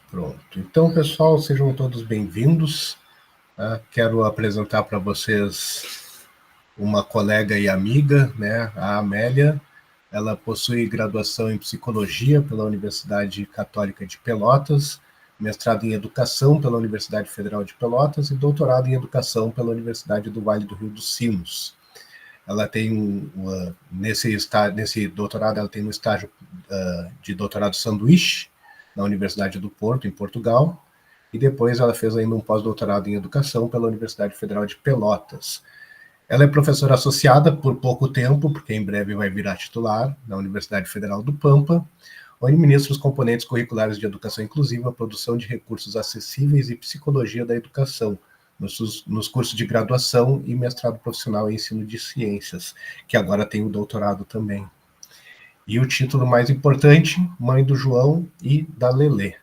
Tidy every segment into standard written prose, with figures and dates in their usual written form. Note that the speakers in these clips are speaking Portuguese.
Pronto. Então, pessoal, sejam todos bem-vindos. Quero apresentar para vocês uma colega e amiga, né, a Amélia. Ela possui graduação em Psicologia pela Universidade Católica de Pelotas, mestrado em Educação pela Universidade Federal de Pelotas e doutorado em Educação pela Universidade do Vale do Rio dos Sinos. Ela tem nesse doutorado, ela tem um estágio de doutorado sanduíche na Universidade do Porto, em Portugal, e depois ela fez ainda um pós-doutorado em Educação pela Universidade Federal de Pelotas. Ela é professora associada por pouco tempo, porque em breve vai virar titular, na Universidade Federal do Pampa, onde ministra os componentes curriculares de educação inclusiva, produção de recursos acessíveis e psicologia da educação, nos cursos de graduação e mestrado profissional em ensino de ciências, que agora tem o doutorado também. E o título mais importante, Mãe do João e da Lelê.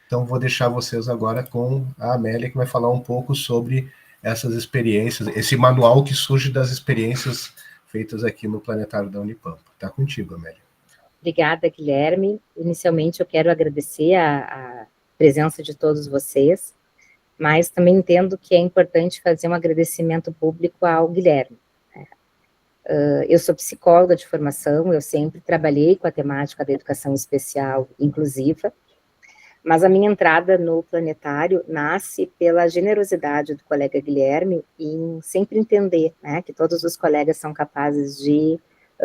Então, vou deixar vocês agora com a Amélia, que vai falar um pouco sobre essas experiências, esse manual que surge das experiências feitas aqui no Planetário da Unipampa. Está contigo, Amélia. Obrigada, Guilherme. Inicialmente, eu quero agradecer a presença de todos vocês, mas também entendo que é importante fazer um agradecimento público ao Guilherme. Eu sou psicóloga de formação, eu sempre trabalhei com a temática da educação especial inclusiva, mas a minha entrada no Planetário nasce pela generosidade do colega Guilherme em sempre entender, né, que todos os colegas são capazes de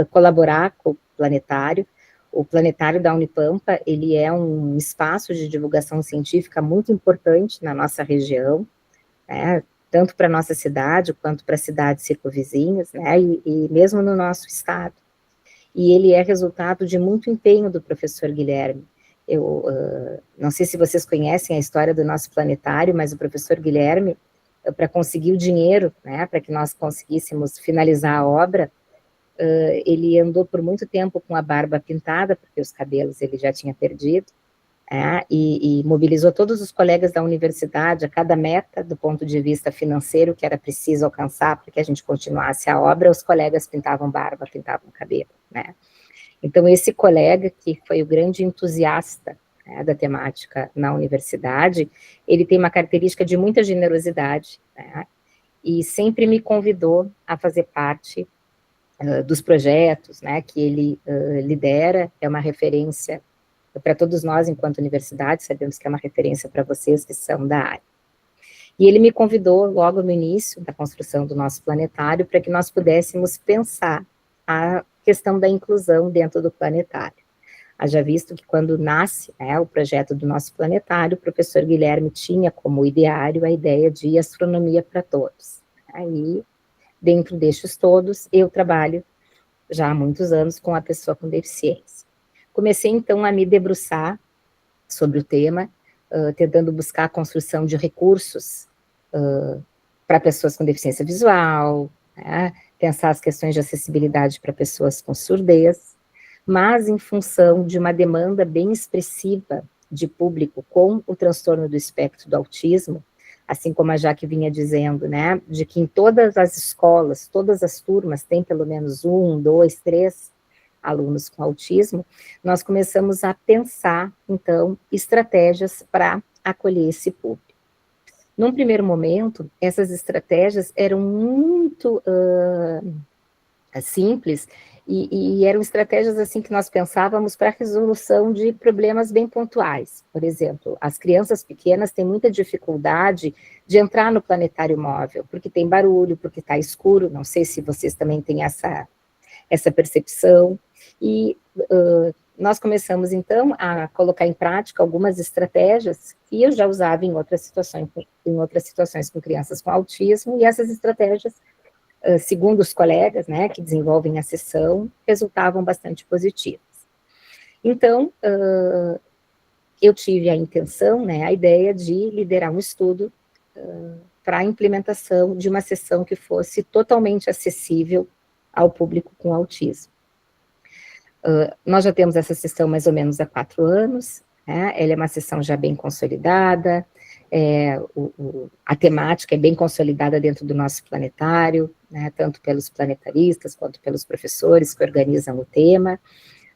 colaborar com o Planetário. O Planetário da Unipampa, ele é um espaço de divulgação científica muito importante na nossa região, né, tanto para a nossa cidade, quanto para cidades circunvizinhas, né, e mesmo no nosso estado. E ele é resultado de muito empenho do professor Guilherme. Eu não sei se vocês conhecem a história do nosso planetário, mas o professor Guilherme, para conseguir o dinheiro, né, para que nós conseguíssemos finalizar a obra, ele andou por muito tempo com a barba pintada, porque os cabelos ele já tinha perdido, e mobilizou todos os colegas da universidade a cada meta, do ponto de vista financeiro, que era preciso alcançar para que a gente continuasse a obra, os colegas pintavam barba, pintavam cabelo, né. Então, esse colega, que foi o grande entusiasta, né, da temática na universidade, ele tem uma característica de muita generosidade, né, e sempre me convidou a fazer parte dos projetos, né, que ele lidera, é uma referência para todos nós, enquanto universidade, sabemos que é uma referência para vocês que são da área. E ele me convidou logo no início da construção do nosso planetário para que nós pudéssemos pensar a questão da inclusão dentro do planetário. Haja visto que quando nasce, né, o projeto do nosso planetário, o professor Guilherme tinha como ideário a ideia de astronomia para todos. Aí, dentro destes todos, eu trabalho já há muitos anos com a pessoa com deficiência. Comecei, então, a me debruçar sobre o tema, tentando buscar a construção de recursos para pessoas com deficiência visual, né, pensar as questões de acessibilidade para pessoas com surdez, mas em função de uma demanda bem expressiva de público com o transtorno do espectro do autismo, assim como a Jaque vinha dizendo, né, de que em todas as escolas, todas as turmas, tem pelo menos 1, 2, 3 alunos com autismo, nós começamos a pensar, então, estratégias para acolher esse público. Num primeiro momento, essas estratégias eram muito simples, e eram estratégias assim que nós pensávamos para a resolução de problemas bem pontuais. Por exemplo, as crianças pequenas têm muita dificuldade de entrar no planetário móvel, porque tem barulho, porque está escuro, não sei se vocês também têm essa percepção, e nós começamos, então, a colocar em prática algumas estratégias que eu já usava em outras situações com crianças com autismo, e essas estratégias, segundo os colegas, né, que desenvolvem a sessão, resultavam bastante positivas. Então, eu tive a intenção, né, a ideia de liderar um estudo para a implementação de uma sessão que fosse totalmente acessível ao público com autismo. Nós já temos essa sessão mais ou menos há 4 anos, né? Ela é uma sessão já bem consolidada, a temática é bem consolidada dentro do nosso planetário, né, tanto pelos planetaristas quanto pelos professores que organizam o tema.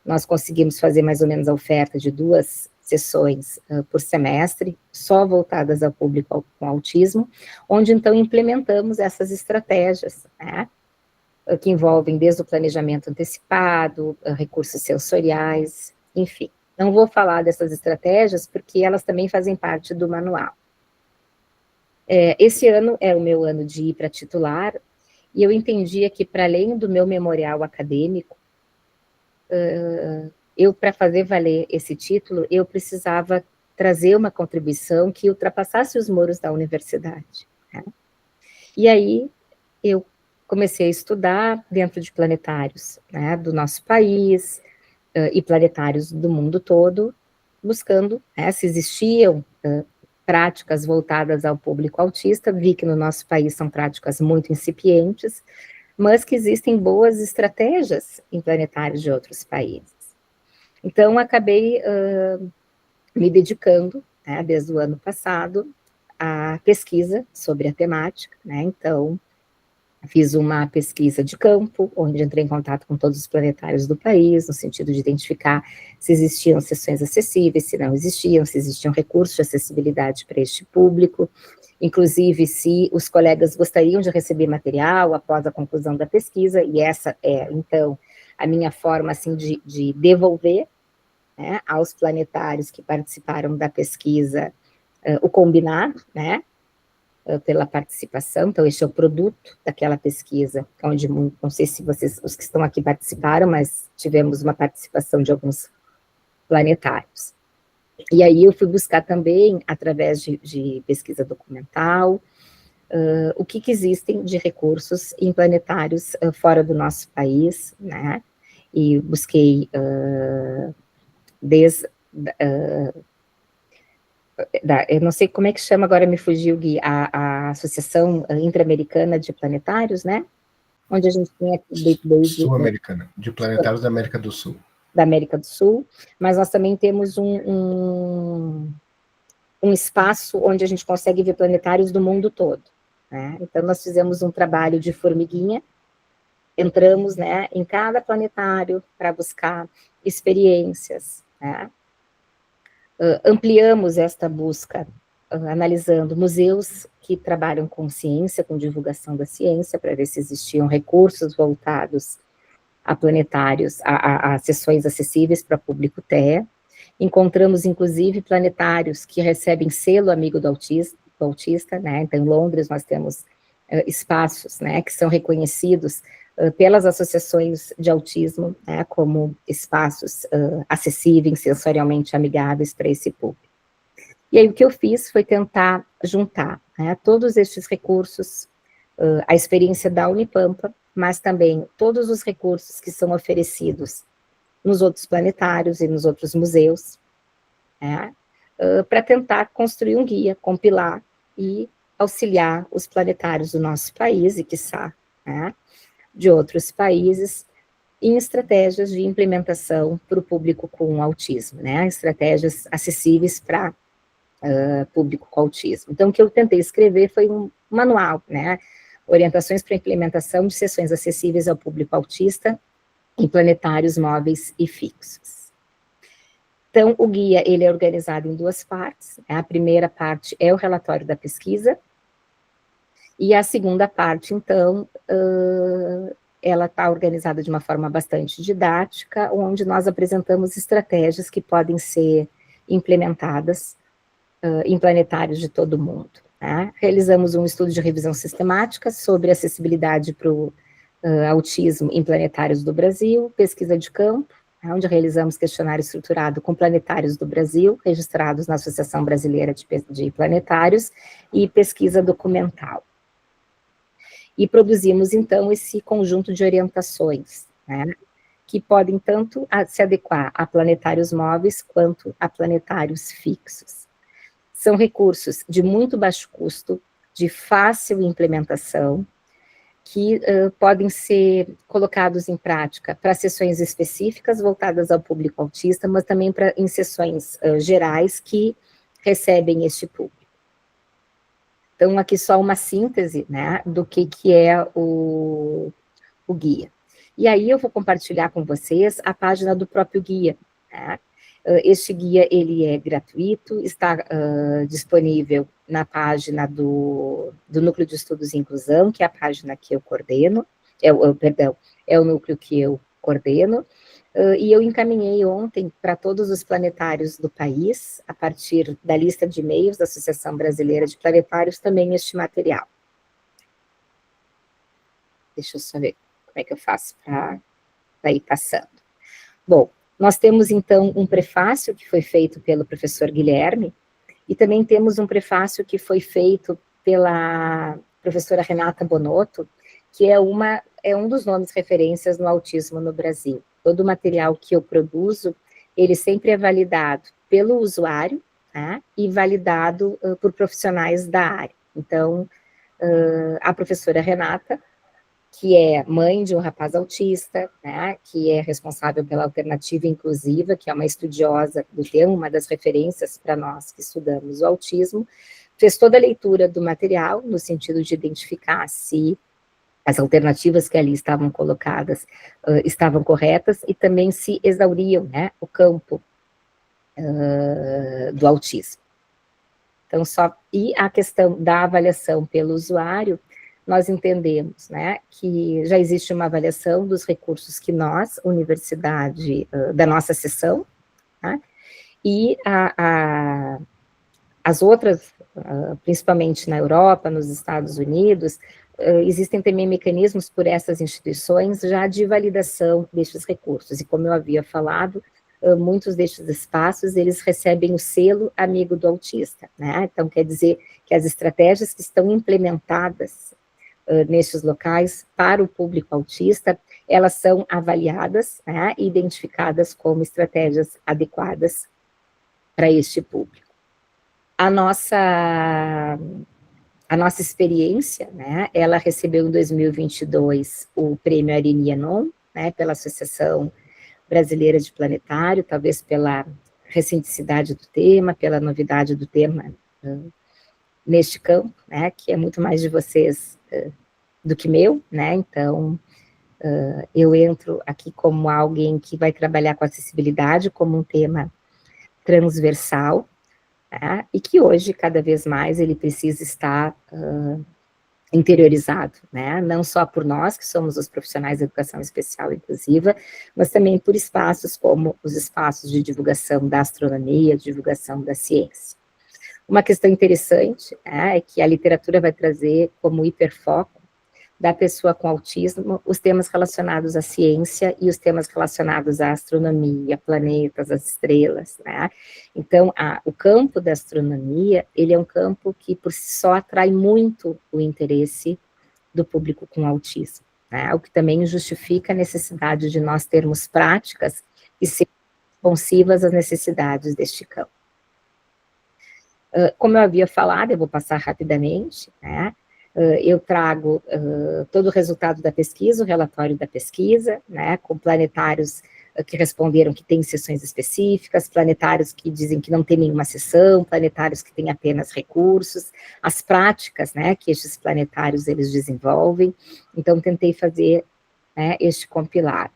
Nós conseguimos fazer mais ou menos a oferta de 2 sessões por semestre, só voltadas ao público com autismo, onde então implementamos essas estratégias, né, que envolvem desde o planejamento antecipado, recursos sensoriais, enfim. Não vou falar dessas estratégias, porque elas também fazem parte do manual. Esse ano é o meu ano de ir para titular, e eu entendia que, para além do meu memorial acadêmico, para fazer valer esse título, eu precisava trazer uma contribuição que ultrapassasse os muros da universidade, né? E aí, eu comecei a estudar dentro de planetários, né, do nosso país, e planetários do mundo todo, buscando, né, se existiam práticas voltadas ao público autista. Vi que no nosso país são práticas muito incipientes, mas que existem boas estratégias em planetários de outros países. Então, acabei me dedicando, né, desde o ano passado, à pesquisa sobre a temática, né. Então, fiz uma pesquisa de campo, onde entrei em contato com todos os planetários do país, no sentido de identificar se existiam sessões acessíveis, se não existiam, se existiam recursos de acessibilidade para este público, inclusive se os colegas gostariam de receber material após a conclusão da pesquisa, e essa é, então, a minha forma, assim, de devolver, né, aos planetários que participaram da pesquisa o combinado, né, pela participação. Então, este é o produto daquela pesquisa, onde, não sei se vocês, os que estão aqui participaram, mas tivemos uma participação de alguns planetários. E aí eu fui buscar também, através de pesquisa documental, o que existem de recursos em planetários fora do nosso país, né, e busquei eu não sei como é que chama, agora me fugiu, Gui, a Associação Interamericana de Planetários, né? Onde a gente tem aqui desde... Sul-Americana, de Planetários da América do Sul. Da América do Sul, mas nós também temos um espaço onde a gente consegue ver planetários do mundo todo, né? Então, nós fizemos um trabalho de formiguinha, entramos, né, em cada planetário para buscar experiências, né? Ampliamos esta busca, analisando museus que trabalham com ciência, com divulgação da ciência, para ver se existiam recursos voltados a planetários, a sessões acessíveis para público TEA. Encontramos, inclusive, planetários que recebem selo amigo do autista, né? Então, em Londres, nós temos espaços, né, que são reconhecidos pelas associações de autismo, né, como espaços acessíveis, sensorialmente amigáveis para esse público. E aí o que eu fiz foi tentar juntar, né, todos estes recursos, a experiência da Unipampa, mas também todos os recursos que são oferecidos nos outros planetários e nos outros museus, né, para tentar construir um guia, compilar e auxiliar os planetários do nosso país e, quiçá, né, de outros países, em estratégias de implementação para o público com autismo, né, estratégias acessíveis para público com autismo. Então, o que eu tentei escrever foi um manual, né, orientações para implementação de sessões acessíveis ao público autista em planetários móveis e fixos. Então, o guia, ele é organizado em duas partes, né? A primeira parte é o relatório da pesquisa, e a segunda parte, então, ela está organizada de uma forma bastante didática, onde nós apresentamos estratégias que podem ser implementadas em planetários de todo o mundo, né? Realizamos um estudo de revisão sistemática sobre acessibilidade para o autismo em planetários do Brasil, pesquisa de campo, onde realizamos questionário estruturado com planetários do Brasil, registrados na Associação Brasileira de Planetários, e pesquisa documental. E produzimos, então, esse conjunto de orientações, né, que podem tanto se adequar a planetários móveis quanto a planetários fixos. São recursos de muito baixo custo, de fácil implementação, que podem ser colocados em prática para sessões específicas voltadas ao público autista, mas também em sessões gerais que recebem este público. Então, aqui só uma síntese, né, do que é o guia. E aí eu vou compartilhar com vocês a página do próprio guia, né? Este guia, ele é gratuito, está disponível na página do Núcleo de Estudos e Inclusão, que é a página que eu coordeno, é o núcleo que eu coordeno, e eu encaminhei ontem para todos os planetários do país, a partir da lista de e-mails da Associação Brasileira de Planetários, também este material. Deixa eu só ver como é que eu faço para ir passando. Bom, nós temos, então, um prefácio que foi feito pelo professor Guilherme, e também temos um prefácio que foi feito pela professora Renata Bonotto, que é um dos nomes referências no autismo no Brasil. Todo o material que eu produzo, ele sempre é validado pelo usuário, tá? E validado por profissionais da área. Então, a professora Renata, que é mãe de um rapaz autista, né, que é responsável pela alternativa inclusiva, que é uma estudiosa do tema, uma das referências para nós que estudamos o autismo, fez toda a leitura do material, no sentido de identificar se as alternativas que ali estavam colocadas estavam corretas, e também se exauriam, né, o campo do autismo. Então, e a questão da avaliação pelo usuário, nós entendemos, né, que já existe uma avaliação dos recursos que nós, universidade, da nossa seção, tá? E as outras, principalmente na Europa, nos Estados Unidos, existem também mecanismos por essas instituições já de validação destes recursos, e como eu havia falado, muitos destes espaços, eles recebem o selo amigo do autista, né? Então, quer dizer que as estratégias que estão implementadas nestes locais para o público autista, elas são avaliadas, né, e identificadas como estratégias adequadas para este público. A nossa experiência, né, ela recebeu em 2022 o prêmio Arini Enon, né, pela Associação Brasileira de Planetário, talvez pela recenticidade do tema, pela novidade do tema neste campo, né, que é muito mais de vocês do que meu, né, então eu entro aqui como alguém que vai trabalhar com acessibilidade como um tema transversal, tá, e que hoje, cada vez mais, ele precisa estar interiorizado, né, não só por nós, que somos os profissionais de educação especial e inclusiva, mas também por espaços como os espaços de divulgação da astronomia, divulgação da ciência. Uma questão interessante é que a literatura vai trazer como hiperfoco da pessoa com autismo os temas relacionados à ciência e os temas relacionados à astronomia, planetas, as estrelas, né? Então, o campo da astronomia, ele é um campo que por si só atrai muito o interesse do público com autismo, né? O que também justifica a necessidade de nós termos práticas que sejam responsivas às necessidades deste campo. Como eu havia falado, eu vou passar rapidamente, né? Eu trago todo o resultado da pesquisa, o relatório da pesquisa, né, com planetários que responderam que têm sessões específicas, planetários que dizem que não tem nenhuma sessão, planetários que têm apenas recursos, as práticas, né, que estes planetários eles desenvolvem. Então, tentei fazer, né, este compilado.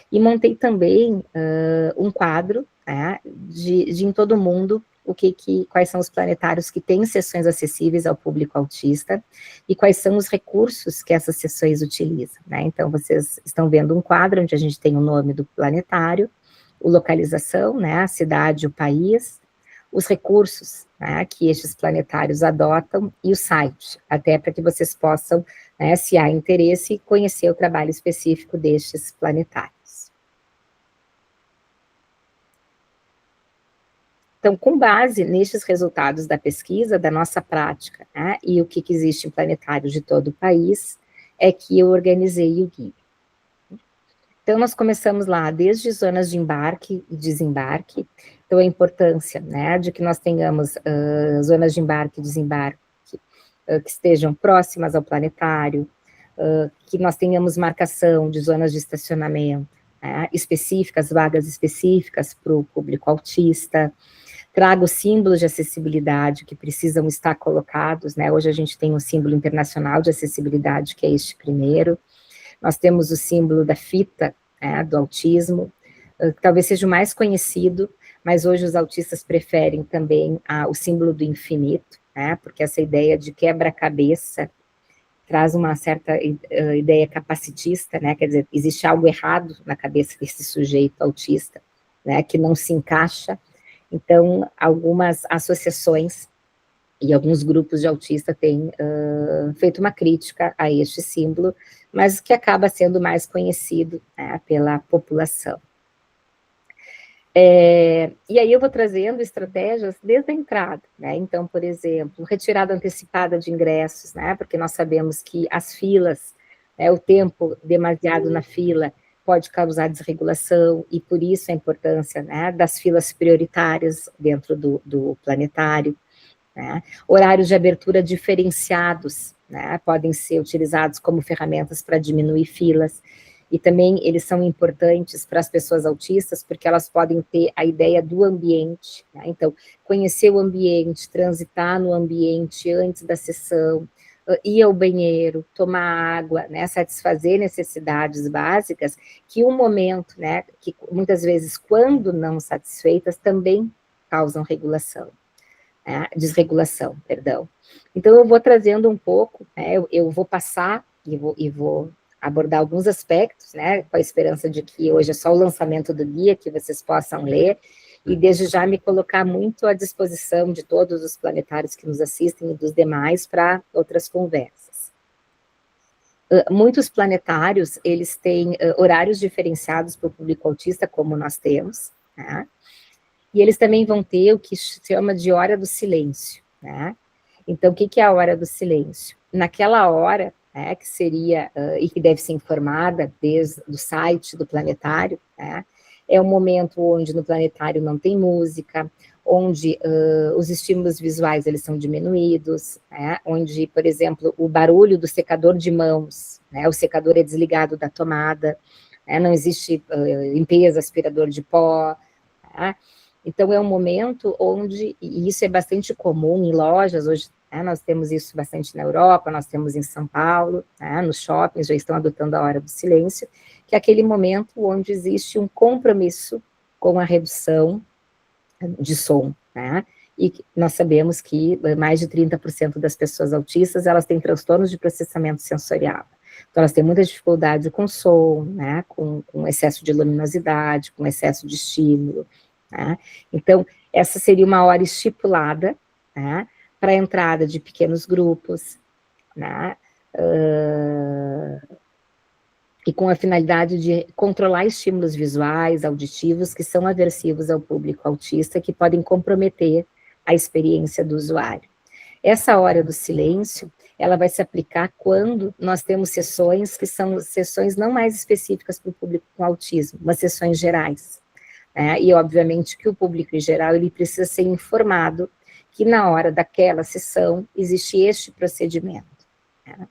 E montei também um quadro, né, de em todo o mundo, quais são os planetários que têm sessões acessíveis ao público autista e quais são os recursos que essas sessões utilizam, né? Então, vocês estão vendo um quadro onde a gente tem o nome do planetário, a localização, né, a cidade, o país, os recursos, né, que estes planetários adotam e o site, até para que vocês possam, né, se há interesse, conhecer o trabalho específico destes planetários. Então, com base nestes resultados da pesquisa, da nossa prática, né, e o que existe em planetários de todo o país, é que eu organizei o guia. Então, nós começamos lá, desde zonas de embarque e desembarque, então a importância, né, de que nós tenhamos zonas de embarque e desembarque que estejam próximas ao planetário, que nós tenhamos marcação de zonas de estacionamento, né, específicas, vagas específicas para o público autista. Trago símbolos de acessibilidade que precisam estar colocados, né? Hoje a gente tem um símbolo internacional de acessibilidade, que é este primeiro. Nós temos o símbolo da fita, né, do autismo, que talvez seja o mais conhecido, mas hoje os autistas preferem também o símbolo do infinito, né, porque essa ideia de quebra-cabeça traz uma certa ideia capacitista, né, quer dizer, existe algo errado na cabeça desse sujeito autista, né, que não se encaixa. Então, algumas associações e alguns grupos de autistas têm feito uma crítica a este símbolo, mas que acaba sendo mais conhecido, né, pela população. E aí eu vou trazendo estratégias desde a entrada, né? Então, por exemplo, retirada antecipada de ingressos, né? Porque nós sabemos que as filas, né, o tempo demasiado na fila pode causar desregulação, e por isso a importância, né, das filas prioritárias dentro do planetário, né? Horários de abertura diferenciados, né, podem ser utilizados como ferramentas para diminuir filas, e também eles são importantes para as pessoas autistas, porque elas podem ter a ideia do ambiente, né? Então, conhecer o ambiente, transitar no ambiente antes da sessão, ir ao banheiro, tomar água, né, satisfazer necessidades básicas, que um momento, né, que muitas vezes, quando não satisfeitas, também causam desregulação, perdão. Então, eu vou trazendo um pouco, né, eu vou passar e vou abordar alguns aspectos, né, com a esperança de que hoje é só o lançamento do guia, que vocês possam ler, e desde já me colocar muito à disposição de todos os planetários que nos assistem e dos demais para outras conversas. Muitos planetários, eles têm horários diferenciados para o público autista, como nós temos, né? E eles também vão ter o que se chama de hora do silêncio, né? Então, o que é a hora do silêncio? Naquela hora, né, que seria, e que deve ser informada desde o site do planetário, né, é um momento onde no planetário não tem música, onde os estímulos visuais eles são diminuídos, né, onde, por exemplo, o barulho do secador de mãos, né, o secador é desligado da tomada, né, não existe limpeza, aspirador de pó, tá? Então, é um momento onde, e isso é bastante comum em lojas, hoje, né, nós temos isso bastante na Europa, nós temos em São Paulo, né, nos shoppings já estão adotando a hora do silêncio, que é aquele momento onde existe um compromisso com a redução de som, né, e nós sabemos que mais de 30% das pessoas autistas, elas têm transtornos de processamento sensorial. Então, elas têm muita dificuldade com som, né, com excesso de luminosidade, com excesso de estímulo, né? Então, essa seria uma hora estipulada, né, para a entrada de pequenos grupos, né, e com a finalidade de controlar estímulos visuais, auditivos, que são aversivos ao público autista, que podem comprometer a experiência do usuário. Essa hora do silêncio, ela vai se aplicar quando nós temos sessões que são sessões não mais específicas para o público com autismo, mas sessões gerais. E, obviamente, que o público em geral, ele precisa ser informado que na hora daquela sessão existe este procedimento. Né?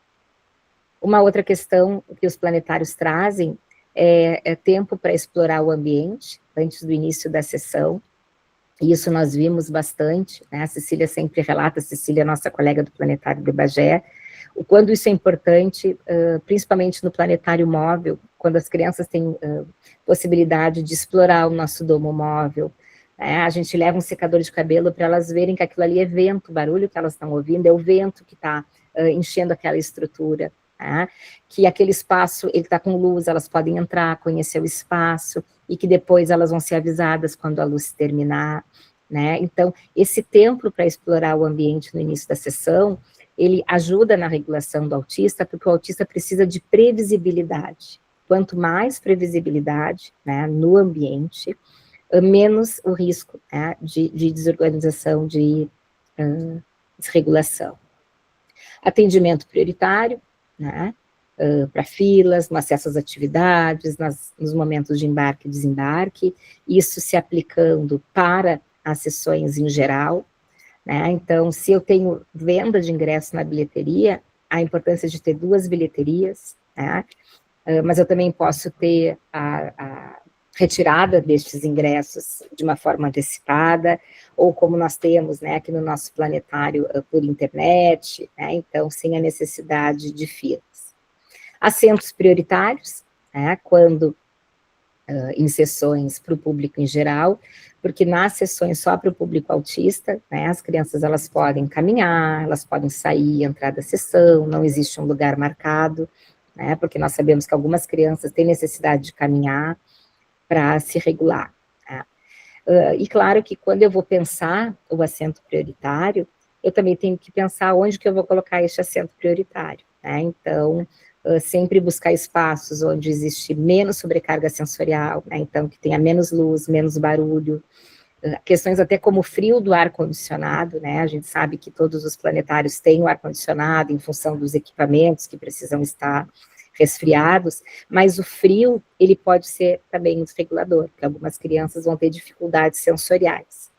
Uma outra questão que os planetários trazem é tempo para explorar o ambiente, antes do início da sessão, e isso nós vimos bastante, né? A Cecília sempre relata, a Cecília, nossa colega do Planetário de Bagé, o quanto isso é importante, principalmente no planetário móvel, quando as crianças têm possibilidade de explorar o nosso domo móvel, né? A gente leva um secador de cabelo para elas verem que aquilo ali é vento, o barulho que elas estão ouvindo é o vento que está enchendo aquela estrutura, né? Que aquele espaço, ele está com luz, elas podem entrar, conhecer o espaço, e que depois elas vão ser avisadas quando a luz terminar, né? Então, esse tempo para explorar o ambiente no início da sessão, ele ajuda na regulação do autista, porque o autista precisa de previsibilidade. Quanto mais previsibilidade, né, no ambiente, menos o risco, né, de desorganização, de desregulação. Atendimento prioritário, né, para filas, no acesso às atividades, nos momentos de embarque e desembarque, isso se aplicando para as sessões em geral, né? Então, se eu tenho venda de ingresso na bilheteria, a importância de ter 2 bilheterias, né? Mas eu também posso ter a retirada destes ingressos de uma forma antecipada, ou como nós temos, né, aqui no nosso planetário, por internet, né? Então, sem a necessidade de filas. Assentos prioritários, né, quando em sessões para o público em geral, porque nas sessões só para o público autista, né, as crianças elas podem caminhar, elas podem sair e entrar da sessão, não existe um lugar marcado, né, porque nós sabemos que algumas crianças têm necessidade de caminhar para se regular. Tá? E claro que quando eu vou pensar o assento prioritário, eu também tenho que pensar onde que eu vou colocar este assento prioritário, né? Então, sempre buscar espaços onde existe menos sobrecarga sensorial, né? Então, que tenha menos luz, menos barulho, questões até como o frio do ar-condicionado, né? A gente sabe que todos os planetários têm o ar-condicionado em função dos equipamentos que precisam estar resfriados, mas o frio, ele pode ser também um desregulador, porque algumas crianças vão ter dificuldades sensoriais.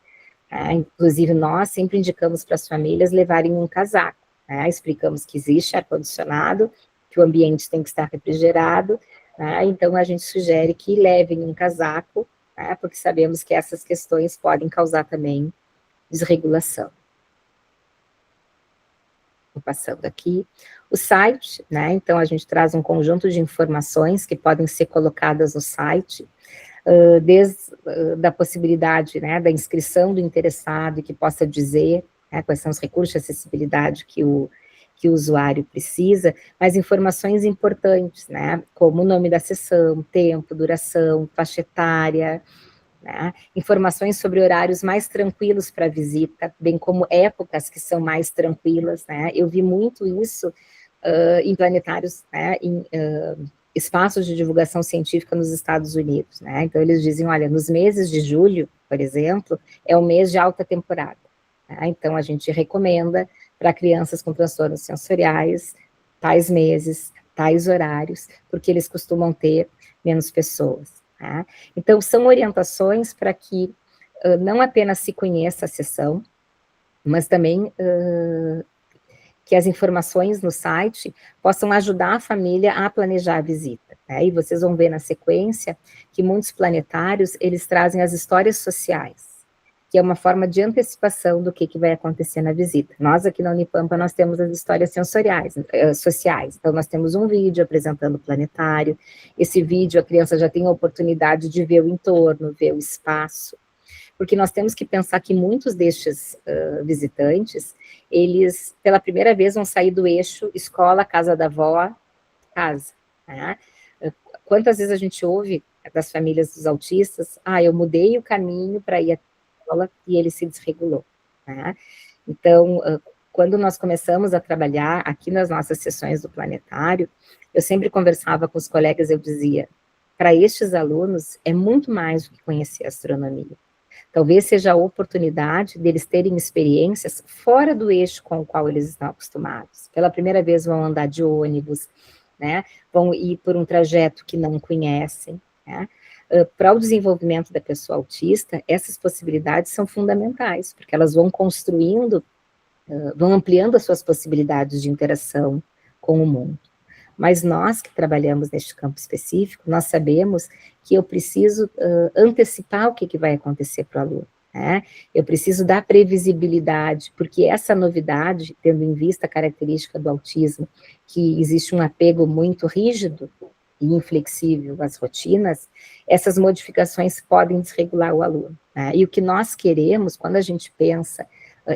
Inclusive, nós sempre indicamos para as famílias levarem um casaco, né? Explicamos que existe ar-condicionado, que o ambiente tem que estar refrigerado, né? Então a gente sugere que levem um casaco, né? Porque sabemos que essas questões podem causar também desregulação. Vou passando aqui. O site, né? Então a gente traz um conjunto de informações que podem ser colocadas no site, desde da possibilidade, né, da inscrição do interessado, que possa dizer, né, quais são os recursos de acessibilidade que o usuário precisa, mas informações importantes, né, como o nome da sessão, tempo, duração, faixa etária, né, informações sobre horários mais tranquilos para visita, bem como épocas que são mais tranquilas, né, eu vi muito isso em planetários, né, em espaços de divulgação científica nos Estados Unidos, né, então eles dizem, olha, nos meses de julho, por exemplo, é o mês de alta temporada, né? Então a gente recomenda para crianças com transtornos sensoriais, tais meses, tais horários, porque eles costumam ter menos pessoas, né? Então são orientações para que não apenas se conheça a sessão, mas também que as informações no site possam ajudar a família a planejar a visita, né? E vocês vão ver na sequência que muitos planetários, eles trazem as histórias sociais, que é uma forma de antecipação do que vai acontecer na visita. Nós aqui na Unipampa, nós temos as histórias sociais, então nós temos um vídeo apresentando o planetário, esse vídeo a criança já tem a oportunidade de ver o entorno, ver o espaço, porque nós temos que pensar que muitos destes visitantes, eles, pela primeira vez, vão sair do eixo escola, casa da avó, casa, né? Quantas vezes a gente ouve das famílias dos autistas, eu mudei o caminho para ir à escola e ele se desregulou, né? Então, quando nós começamos a trabalhar aqui nas nossas sessões do planetário, eu sempre conversava com os colegas, eu dizia, para estes alunos, é muito mais do que conhecer a astronomia. Talvez seja a oportunidade deles terem experiências fora do eixo com o qual eles estão acostumados. Pela primeira vez vão andar de ônibus, né? Vão ir por um trajeto que não conhecem, né? Para o desenvolvimento da pessoa autista, essas possibilidades são fundamentais, porque elas vão construindo, vão ampliando as suas possibilidades de interação com o mundo. Mas nós que trabalhamos neste campo específico, nós sabemos que eu preciso antecipar o que vai acontecer para o aluno, né? Eu preciso dar previsibilidade, porque essa novidade, tendo em vista a característica do autismo, que existe um apego muito rígido e inflexível às rotinas, essas modificações podem desregular o aluno, né? E o que nós queremos, quando a gente pensa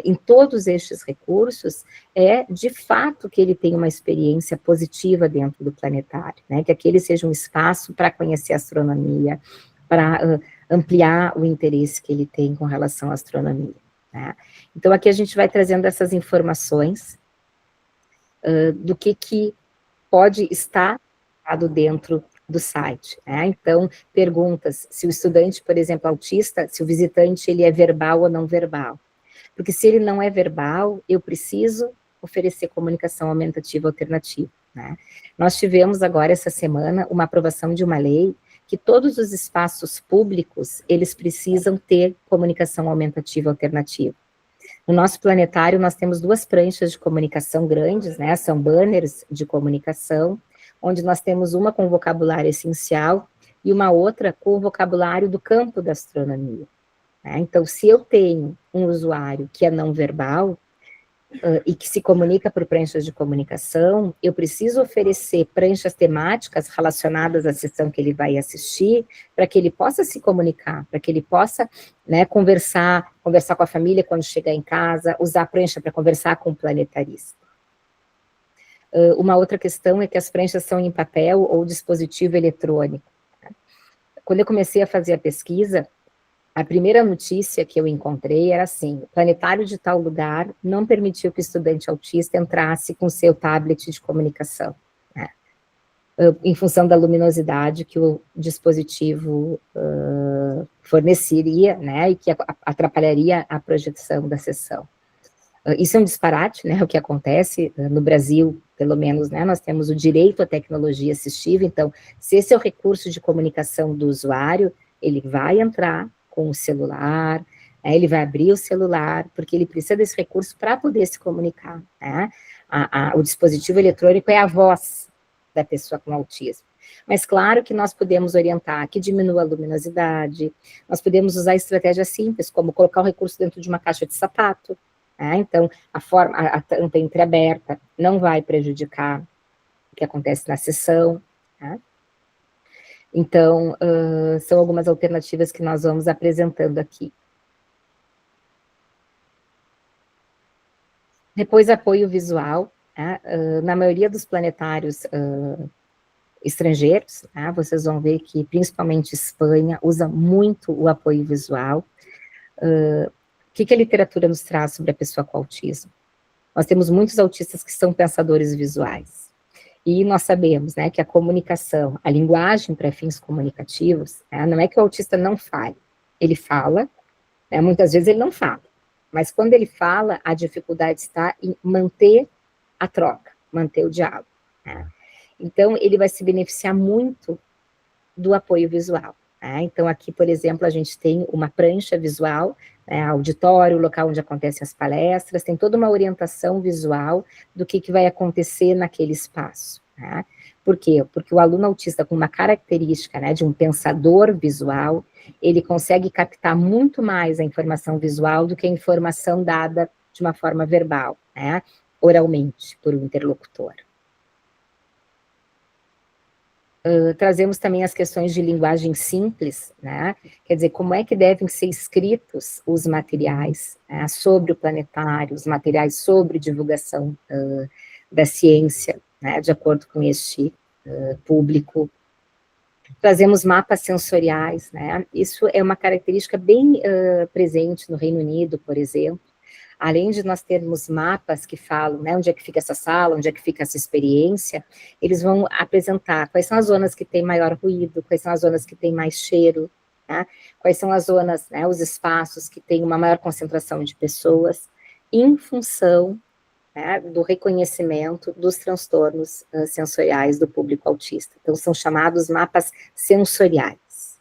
em todos estes recursos, é, de fato, que ele tenha uma experiência positiva dentro do planetário, né? Que aquele seja um espaço para conhecer a astronomia, para ampliar o interesse que ele tem com relação à astronomia, né? Então, aqui a gente vai trazendo essas informações do que pode estar dentro do site, né? Então, perguntas se o estudante, por exemplo, autista, se o visitante ele é verbal ou não verbal. Porque se ele não é verbal, eu preciso oferecer comunicação aumentativa alternativa, né? Nós tivemos agora, essa semana, uma aprovação de uma lei que todos os espaços públicos, eles precisam ter comunicação aumentativa alternativa. No nosso planetário, nós temos 2 pranchas de comunicação grandes, né? São banners de comunicação, onde nós temos uma com vocabulário essencial e uma outra com o vocabulário do campo da astronomia. Então, se eu tenho um usuário que é não verbal, e que se comunica por pranchas de comunicação, eu preciso oferecer pranchas temáticas relacionadas à sessão que ele vai assistir, para que ele possa se comunicar, para que ele possa, né, conversar com a família quando chegar em casa, usar a prancha para conversar com o planetarista. Uma outra questão é que as pranchas são em papel ou dispositivo eletrônico. Quando eu comecei a fazer a pesquisa, a primeira notícia que eu encontrei era assim: o planetário de tal lugar não permitiu que o estudante autista entrasse com seu tablet de comunicação, né, em função da luminosidade que o dispositivo forneceria, né, e que atrapalharia a projeção da sessão. Isso é um disparate, né, o que acontece no Brasil, pelo menos, né, nós temos o direito à tecnologia assistiva, então, se esse é o recurso de comunicação do usuário, ele vai entrar com o celular, né, ele vai abrir o celular, porque ele precisa desse recurso para poder se comunicar, né? O dispositivo eletrônico é a voz da pessoa com autismo. Mas claro que nós podemos orientar que diminua a luminosidade, nós podemos usar estratégias simples, como colocar o recurso dentro de uma caixa de sapato, né? Então, a tampa entreaberta não vai prejudicar o que acontece na sessão, né? Então, são algumas alternativas que nós vamos apresentando aqui. Depois, apoio visual, né? Na maioria dos planetários estrangeiros, né? Vocês vão ver que, principalmente Espanha, usa muito o apoio visual. O que a literatura nos traz sobre a pessoa com autismo? Nós temos muitos autistas que são pensadores visuais. E nós sabemos, né, que a comunicação, a linguagem para fins comunicativos, né, não é que o autista não fale, ele fala, né, muitas vezes ele não fala, mas quando ele fala, a dificuldade está em manter a troca, manter o diálogo, né? Então, ele vai se beneficiar muito do apoio visual, né? Então, aqui, por exemplo, a gente tem uma prancha visual, né, auditório, o local onde acontecem as palestras, tem toda uma orientação visual do que vai acontecer naquele espaço, né? Por quê? Porque o aluno autista com uma característica, né, de um pensador visual, ele consegue captar muito mais a informação visual do que a informação dada de uma forma verbal, né, oralmente, por um interlocutor. Trazemos também as questões de linguagem simples, né? Quer dizer, como é que devem ser escritos os materiais, né, sobre o planetário, os materiais sobre divulgação da ciência, né, de acordo com este público. Trazemos mapas sensoriais, né? Isso é uma característica bem presente no Reino Unido, por exemplo. Além de nós termos mapas que falam, né, onde é que fica essa sala, onde é que fica essa experiência, eles vão apresentar quais são as zonas que tem maior ruído, quais são as zonas que tem mais cheiro, né, quais são as zonas, né, os espaços que têm uma maior concentração de pessoas, em função, né, do reconhecimento dos transtornos sensoriais do público autista. Então, são chamados mapas sensoriais.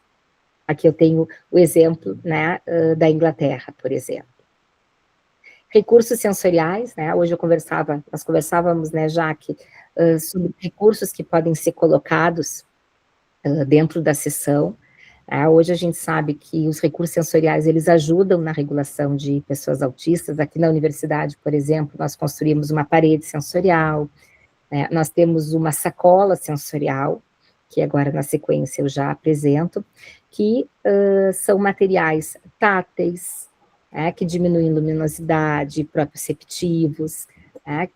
Aqui eu tenho o exemplo, né, da Inglaterra, por exemplo. Recursos sensoriais, né, hoje nós conversávamos, né, Jaque, sobre recursos que podem ser colocados dentro da sessão. Hoje a gente sabe que os recursos sensoriais, eles ajudam na regulação de pessoas autistas. Aqui na universidade, por exemplo, nós construímos uma parede sensorial, né, nós temos uma sacola sensorial, que agora na sequência eu já apresento, que são materiais táteis, que diminuem luminosidade, proprioceptivos,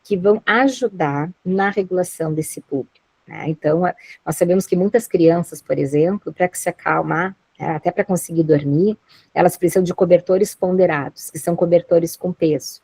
que vão ajudar na regulação desse público. Então, nós sabemos que muitas crianças, por exemplo, para se acalmar, até para conseguir dormir, elas precisam de cobertores ponderados, que são cobertores com peso.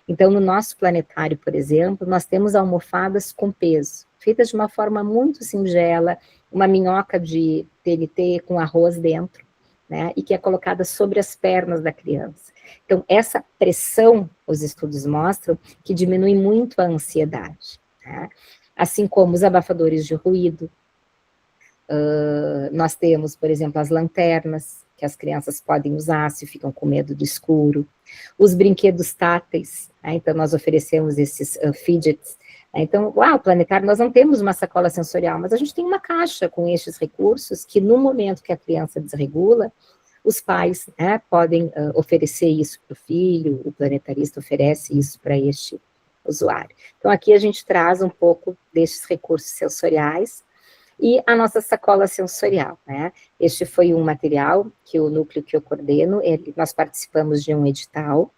Então, no nosso planetário, por exemplo, nós temos almofadas com peso, feitas de uma forma muito singela, uma minhoca de TNT com arroz dentro, né, e que é colocada sobre as pernas da criança. Então, essa pressão, os estudos mostram, que diminui muito a ansiedade, né? Assim como os abafadores de ruído, nós temos, por exemplo, as lanternas, que as crianças podem usar se ficam com medo do escuro, os brinquedos táteis, né? Então nós oferecemos esses fidgets. Então, o planetário, nós não temos uma sacola sensorial, mas a gente tem uma caixa com estes recursos que, no momento que a criança desregula, Os pais, né, podem oferecer isso para o filho, o planetarista oferece isso para este usuário. Então, aqui a gente traz um pouco destes recursos sensoriais e a nossa sacola sensorial, né? Este foi um material que o núcleo que eu coordeno, nós participamos de um edital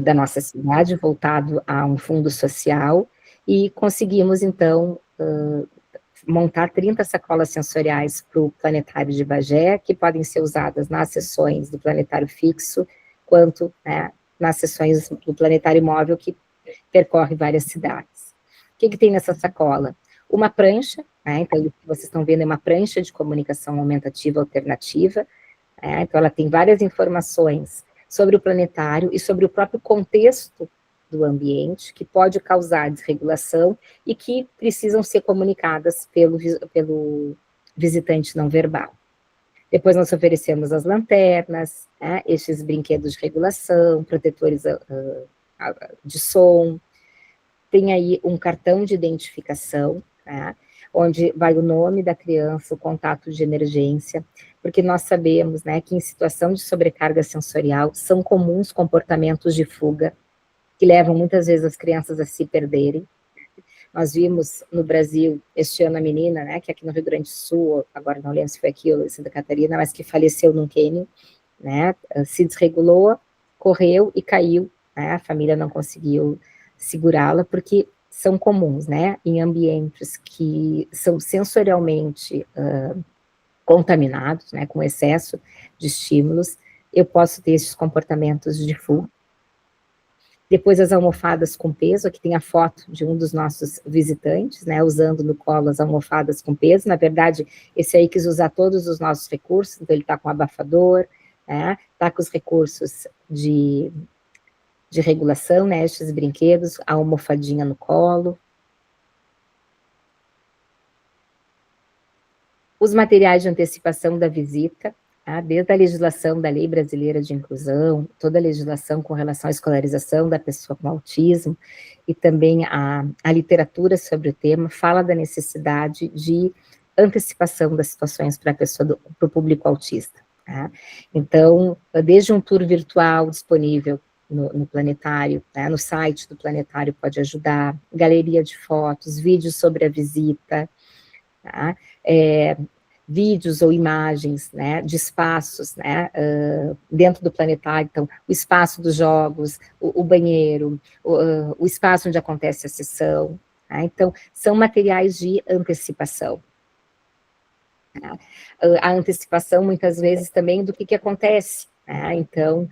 da nossa cidade, voltado a um fundo social, e conseguimos, então, montar 30 sacolas sensoriais para o planetário de Bagé, que podem ser usadas nas sessões do planetário fixo, quanto, né, nas sessões do planetário móvel, que percorre várias cidades. O que tem nessa sacola? Uma prancha, né, então o que vocês estão vendo é uma prancha de comunicação aumentativa alternativa, então ela tem várias informações sobre o planetário e sobre o próprio contexto do ambiente, que pode causar desregulação e que precisam ser comunicadas pelo visitante não verbal. Depois nós oferecemos as lanternas, né, estes brinquedos de regulação, protetores de som, tem aí um cartão de identificação, né, onde vai o nome da criança, o contato de emergência, porque nós sabemos, né, que em situação de sobrecarga sensorial são comuns comportamentos de fuga, que levam muitas vezes as crianças a se perderem. Nós vimos no Brasil, este ano, a menina, né, que aqui no Rio Grande do Sul, agora não lembro se foi aqui ou em Santa Catarina, mas que faleceu num cânion, né, se desregulou, correu e caiu, né, a família não conseguiu segurá-la, porque são comuns, né, em ambientes que são sensorialmente contaminados, né, com excesso de estímulos, eu posso ter esses comportamentos de fuga. Depois as almofadas com peso, aqui tem a foto de um dos nossos visitantes, né, usando no colo as almofadas com peso, na verdade, esse aí quis usar todos os nossos recursos, então ele está com abafador, né, está com os recursos de regulação, né, estes brinquedos, a almofadinha no colo. Os materiais de antecipação da visita, tá? Desde a legislação da Lei Brasileira de Inclusão, toda a legislação com relação à escolarização da pessoa com autismo, e também a literatura sobre o tema, fala da necessidade de antecipação das situações para a pessoa, para o público autista. Tá? Então, desde um tour virtual disponível no planetário, né, no site do planetário pode ajudar, galeria de fotos, vídeos sobre a visita, tá? Vídeos ou imagens, né, de espaços, né, dentro do planetário, então, o espaço dos jogos, o banheiro, o espaço onde acontece a sessão, tá? Então, são materiais de antecipação. Tá? A antecipação, muitas vezes, também do que acontece, né? Então,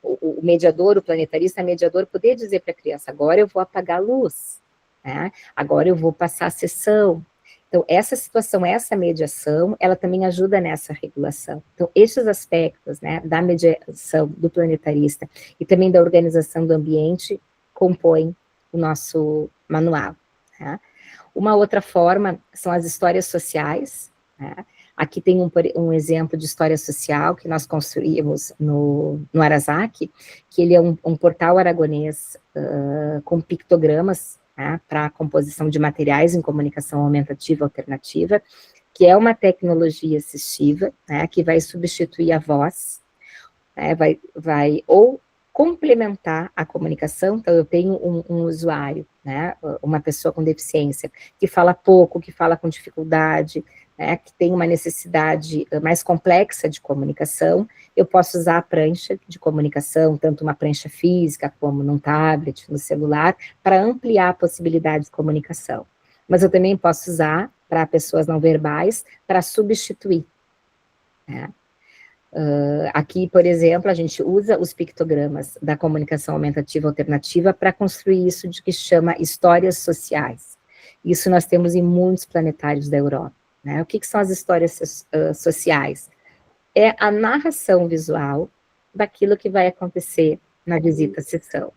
o mediador, o planetarista mediador, poder dizer para a criança, agora eu vou apagar a luz, né? Agora eu vou passar a sessão. Então, essa situação, essa mediação, ela também ajuda nessa regulação. Então, esses aspectos, né, da mediação do planetarista e também da organização do ambiente, compõem o nosso manual. Tá? Uma outra forma são as histórias sociais, né? Aqui tem um exemplo de história social que nós construímos no Arasaki, que ele é um portal aragonês com pictogramas, né, para a composição de materiais em comunicação aumentativa alternativa, que é uma tecnologia assistiva, né, que vai substituir a voz, né, vai ou complementar a comunicação. Então, eu tenho um usuário, né, uma pessoa com deficiência, que fala pouco, que fala com dificuldade, né, que tem uma necessidade mais complexa de comunicação, eu posso usar a prancha de comunicação, tanto uma prancha física, como num tablet, no celular, para ampliar a possibilidade de comunicação. Mas eu também posso usar para pessoas não verbais, para substituir, né? Aqui, por exemplo, a gente usa os pictogramas da comunicação aumentativa alternativa para construir isso de que chama histórias sociais. Isso nós temos em muitos planetários da Europa. Né? O que são as histórias sociais? É a narração visual daquilo que vai acontecer na visita à sessão.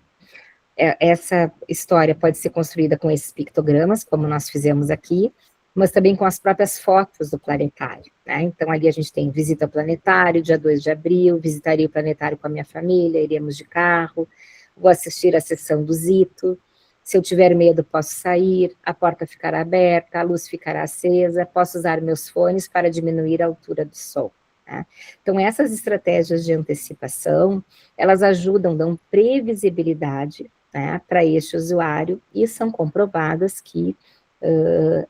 Essa história pode ser construída com esses pictogramas, como nós fizemos aqui, mas também com as próprias fotos do planetário, né? Então, ali a gente tem visita ao planetário, dia 2 de abril, visitaria o planetário com a minha família, iremos de carro, vou assistir a sessão do Zito, se eu tiver medo, posso sair, a porta ficará aberta, a luz ficará acesa, posso usar meus fones para diminuir a altura do som. Né? Então, essas estratégias de antecipação, elas ajudam, dão previsibilidade, né, para este usuário, e são comprovadas que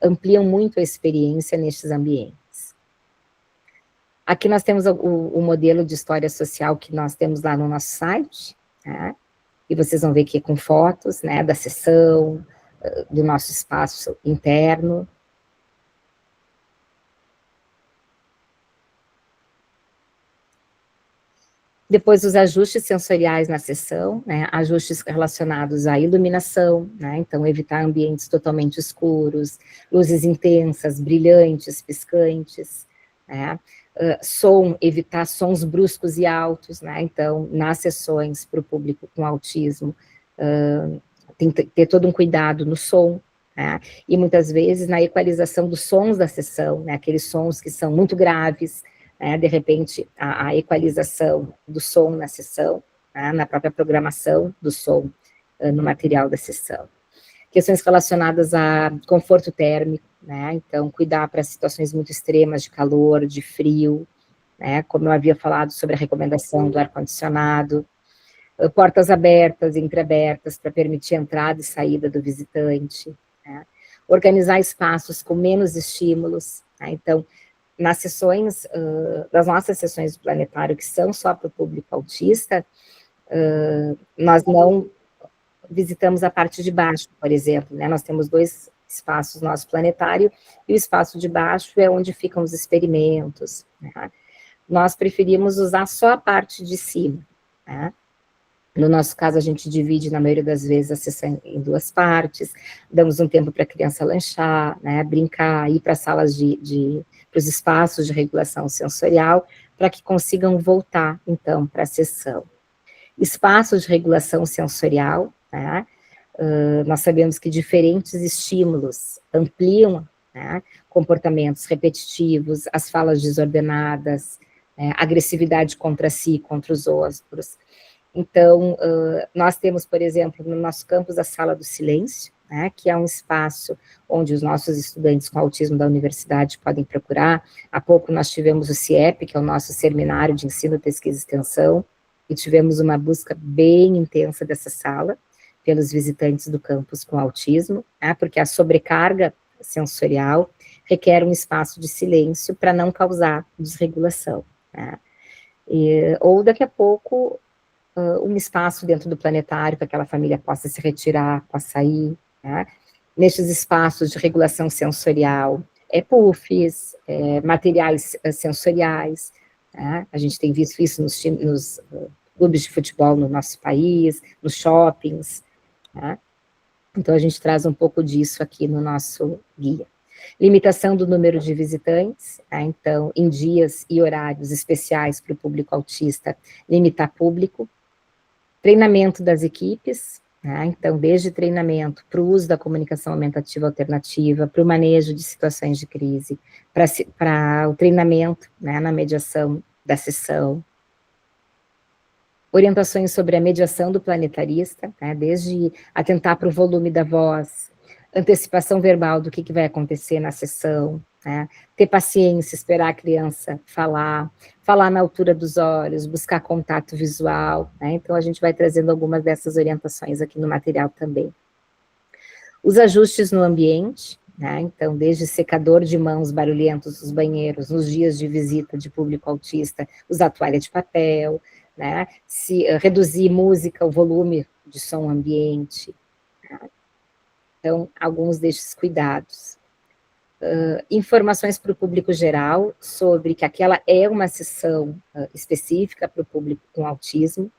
ampliam muito a experiência nestes ambientes. Aqui nós temos o modelo de história social que nós temos lá no nosso site, né, e vocês vão ver aqui com fotos, né, da sessão, do nosso espaço interno. Depois, os ajustes sensoriais na sessão, né, ajustes relacionados à iluminação, né, então evitar ambientes totalmente escuros, luzes intensas, brilhantes, piscantes, né, som, evitar sons bruscos e altos, né, então, nas sessões para o público com autismo, tem que ter todo um cuidado no som, né, e muitas vezes na equalização dos sons da sessão, né, aqueles sons que são muito graves, de repente, a equalização do som na sessão, né, na própria programação do som no material da sessão. Questões relacionadas a conforto térmico, né, então, cuidar para situações muito extremas de calor, de frio, né, como eu havia falado sobre a recomendação do ar-condicionado, portas abertas e entreabertas para permitir a entrada e saída do visitante, né, organizar espaços com menos estímulos, né, então, nas sessões, das nossas sessões do planetário, que são só para o público autista, nós não visitamos a parte de baixo, por exemplo, né? Nós temos 2 espaços no nosso planetário, e o espaço de baixo é onde ficam os experimentos, né? Nós preferimos usar só a parte de cima, né? No nosso caso, a gente divide, na maioria das vezes, a sessão em 2 partes, damos um tempo para a criança lanchar, né, brincar, ir para as salas para os espaços de regulação sensorial, para que consigam voltar, então, para a sessão. Espaços de regulação sensorial, né, nós sabemos que diferentes estímulos ampliam, né, comportamentos repetitivos, as falas desordenadas, agressividade contra si, contra os outros. Então, nós temos, por exemplo, no nosso campus, a Sala do Silêncio, né, que é um espaço onde os nossos estudantes com autismo da universidade podem procurar. Há pouco nós tivemos o CIEP, que é o nosso Seminário de Ensino, Pesquisa e Extensão, e tivemos uma busca bem intensa dessa sala, pelos visitantes do campus com autismo, né, porque a sobrecarga sensorial requer um espaço de silêncio para não causar desregulação, né. Ou daqui a pouco, um espaço dentro do planetário para que aquela família possa se retirar, possa sair, né? Nestes espaços de regulação sensorial, puffs, materiais sensoriais, né? A gente tem visto isso nos clubes de futebol no nosso país, nos shoppings, né? Então, a gente traz um pouco disso aqui no nosso guia. Limitação do número de visitantes, né? Então, em dias e horários especiais para o público autista, limitar público. Treinamento das equipes, né? Então, desde treinamento para o uso da comunicação aumentativa alternativa, para o manejo de situações de crise, para o treinamento, né, na mediação da sessão. Orientações sobre a mediação do planetarista, né, desde atentar para o volume da voz, antecipação verbal do que vai acontecer na sessão, né, ter paciência, esperar a criança falar na altura dos olhos, buscar contato visual, né, então a gente vai trazendo algumas dessas orientações aqui no material também. Os ajustes no ambiente, né, então desde secador de mãos barulhentos nos banheiros, nos dias de visita de público autista, usar toalha de papel, né, reduzir música, o volume de som ambiente, né. Então, alguns destes cuidados. Informações para o público geral sobre que aquela é uma sessão específica para o público com autismo,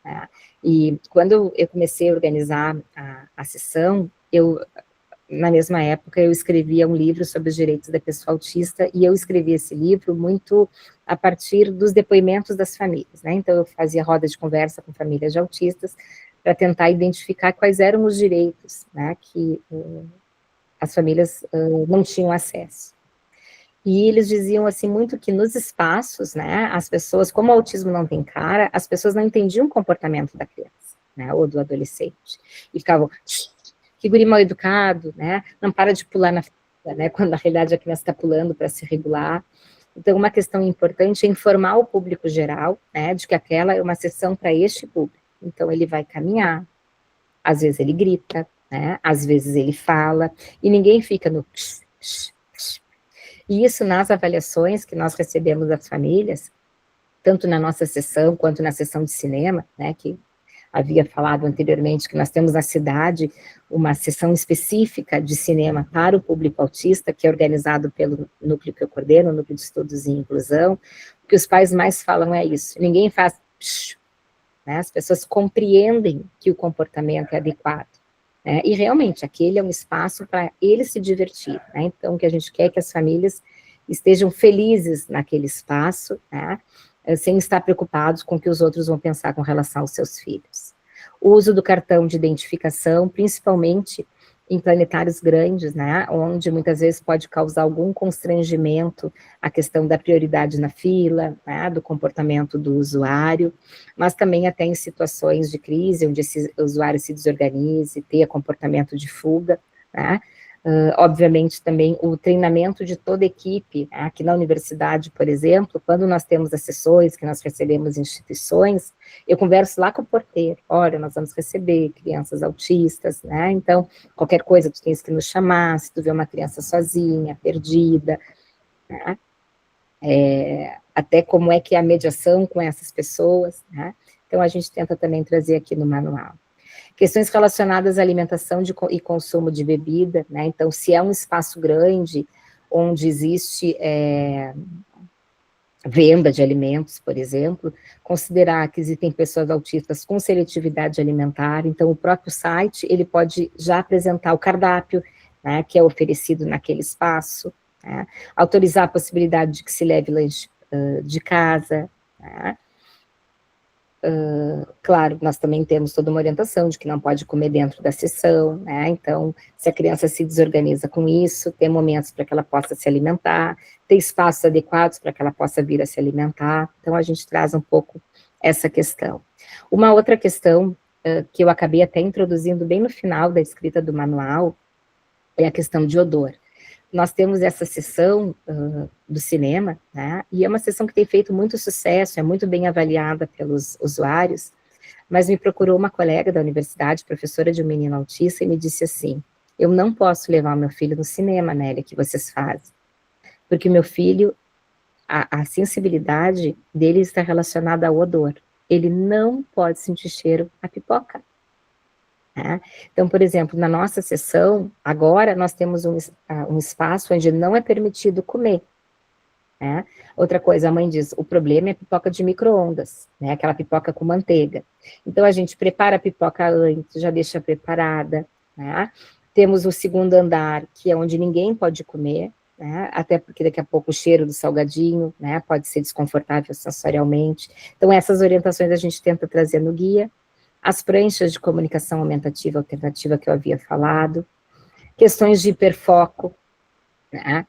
né? E quando eu comecei a organizar a sessão, na mesma época, eu escrevia um livro sobre os direitos da pessoa autista, e eu escrevi esse livro muito a partir dos depoimentos das famílias, né? Então, eu fazia roda de conversa com famílias de autistas, para tentar identificar quais eram os direitos, né, que as famílias não tinham acesso. E eles diziam, assim, muito que nos espaços, né, as pessoas, como o autismo não tem cara, as pessoas não entendiam o comportamento da criança, né, ou do adolescente, e ficavam, que guri mal educado, né, não para de pular na fila, né, quando na realidade a criança está pulando para se regular. Então, uma questão importante é informar o público geral, né, de que aquela é uma sessão para este público. Então, ele vai caminhar, às vezes ele grita, né, às vezes ele fala, e ninguém fica no psh, psh, psh. E isso nas avaliações que nós recebemos das famílias, tanto na nossa sessão quanto na sessão de cinema, né, que havia falado anteriormente que nós temos na cidade uma sessão específica de cinema para o público autista, que é organizado pelo núcleo que eu coordeno, o Núcleo de Estudos em Inclusão. O que os pais mais falam é isso, ninguém faz psh, né, as pessoas compreendem que o comportamento é adequado, né, e realmente aquele é um espaço para ele se divertir, né, então o que a gente quer é que as famílias estejam felizes naquele espaço, né, sem estar preocupados com o que os outros vão pensar com relação aos seus filhos. O uso do cartão de identificação, principalmente em planetários grandes, né, onde muitas vezes pode causar algum constrangimento a questão da prioridade na fila, né, do comportamento do usuário, mas também até em situações de crise, onde esse usuário se desorganize, tenha comportamento de fuga, né. Obviamente também o treinamento de toda a equipe, né? Aqui na universidade, por exemplo, quando nós temos as sessões que nós recebemos em instituições, eu converso lá com o porteiro, olha, nós vamos receber crianças autistas, né, então, qualquer coisa tu tens que nos chamar, se tu vê uma criança sozinha, perdida, né, até como é que é a mediação com essas pessoas, né, então a gente tenta também trazer aqui no manual. Questões relacionadas à alimentação e consumo de bebida, né, então, se é um espaço grande, onde existe venda de alimentos, por exemplo, considerar que existem pessoas autistas com seletividade alimentar, então, o próprio site, ele pode já apresentar o cardápio, né, que é oferecido naquele espaço, né, autorizar a possibilidade de que se leve lanche de casa, né. Claro, nós também temos toda uma orientação de que não pode comer dentro da sessão, né, então, se a criança se desorganiza com isso, ter momentos para que ela possa se alimentar, ter espaços adequados para que ela possa vir a se alimentar, então a gente traz um pouco essa questão. Uma outra questão que eu acabei até introduzindo bem no final da escrita do manual, é a questão de odor. Nós temos essa sessão do cinema, né, e é uma sessão que tem feito muito sucesso, é muito bem avaliada pelos usuários, mas me procurou uma colega da universidade, professora de um menino autista, e me disse assim, eu não posso levar o meu filho no cinema, Nélia, que vocês fazem, porque o meu filho, a sensibilidade dele está relacionada ao odor, ele não pode sentir cheiro a pipoca. Né? Então, por exemplo, na nossa sessão, agora nós temos um espaço onde não é permitido comer. Né? Outra coisa, a mãe diz, o problema é a pipoca de micro-ondas, né? Aquela pipoca com manteiga. Então, a gente prepara a pipoca antes, já deixa preparada. Né? Temos o segundo andar, que é onde ninguém pode comer, né? Até porque daqui a pouco o cheiro do salgadinho, né, pode ser desconfortável sensorialmente. Então, essas orientações a gente tenta trazer no guia. As pranchas de comunicação aumentativa alternativa que eu havia falado, questões de hiperfoco, né?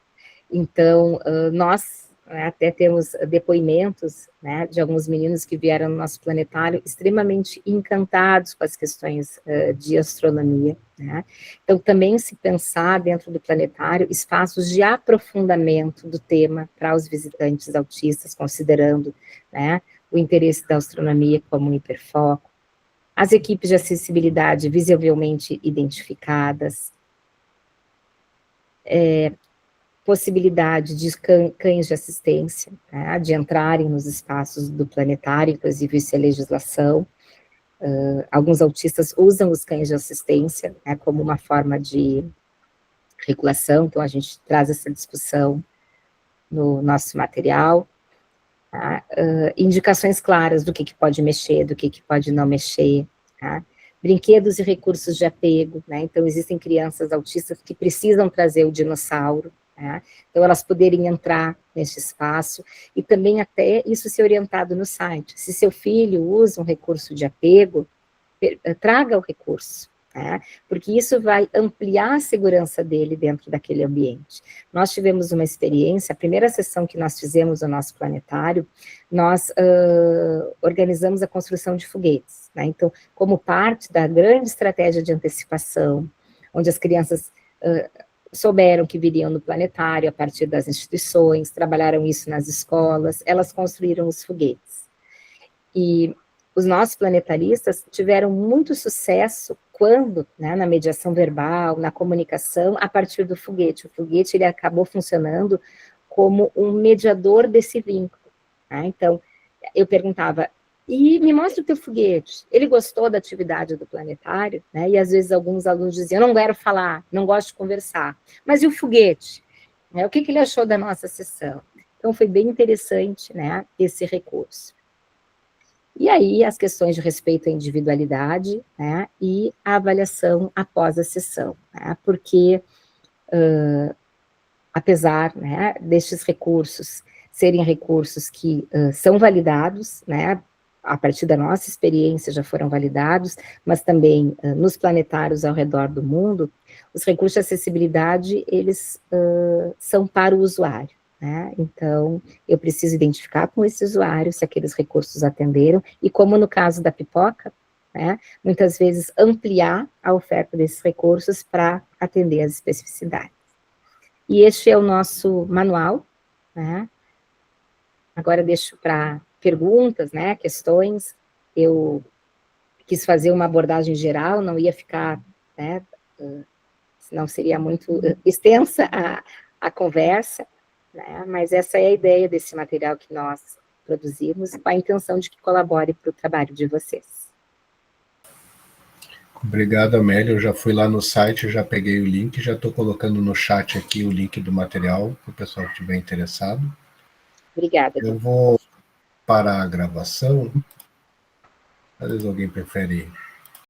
Então, nós até temos depoimentos, né, de alguns meninos que vieram no nosso planetário extremamente encantados com as questões de astronomia, né? Então, também se pensar dentro do planetário espaços de aprofundamento do tema para os visitantes autistas, considerando, né, o interesse da astronomia como um hiperfoco, as equipes de acessibilidade visivelmente identificadas, possibilidade de cães de assistência, né, de entrarem nos espaços do planetário, inclusive isso é legislação. Alguns autistas usam os cães de assistência, né, como uma forma de regulação, então a gente traz essa discussão no nosso material. Tá? Indicações claras do que pode mexer, do que pode não mexer, tá? Brinquedos e recursos de apego, né? Então existem crianças autistas que precisam trazer o dinossauro, tá? Então elas poderem entrar neste espaço, e também até isso ser orientado no site, se seu filho usa um recurso de apego, traga o recurso, né? Porque isso vai ampliar a segurança dele dentro daquele ambiente. Nós tivemos uma experiência, a primeira sessão que nós fizemos no nosso planetário, nós organizamos a construção de foguetes, né? Então, como parte da grande estratégia de antecipação, onde as crianças souberam que viriam no planetário a partir das instituições, trabalharam isso nas escolas, elas construíram os foguetes. E os nossos planetaristas tiveram muito sucesso quando, né, na mediação verbal, na comunicação, a partir do foguete. O foguete ele acabou funcionando como um mediador desse vínculo. Né? Então, eu perguntava, e me mostra o teu foguete. Ele gostou da atividade do planetário, né? E às vezes alguns alunos diziam, não quero falar, não gosto de conversar. Mas e o foguete? Né? O que ele achou da nossa sessão? Então, foi bem interessante, né, esse recurso. E aí, as questões de respeito à individualidade, né, e a avaliação após a sessão, né, porque, apesar, né, destes recursos serem recursos que são validados, né, a partir da nossa experiência já foram validados, mas também nos planetários ao redor do mundo, os recursos de acessibilidade, eles são para o usuário. Né? Então, eu preciso identificar com esse usuário se aqueles recursos atenderam, e como no caso da pipoca, né, muitas vezes ampliar a oferta desses recursos para atender as especificidades. E este é o nosso manual, né? Agora deixo para perguntas, né, questões. Eu quis fazer uma abordagem geral, não ia ficar, né, senão seria muito extensa a conversa, né, mas essa é a ideia desse material que nós produzimos, com a intenção de que colabore para o trabalho de vocês. Obrigado, Amélia. Eu já fui lá no site, já peguei o link, já estou colocando no chat aqui o link do material, para o pessoal que estiver interessado. Obrigada. Eu vou parar a gravação. Às vezes alguém prefere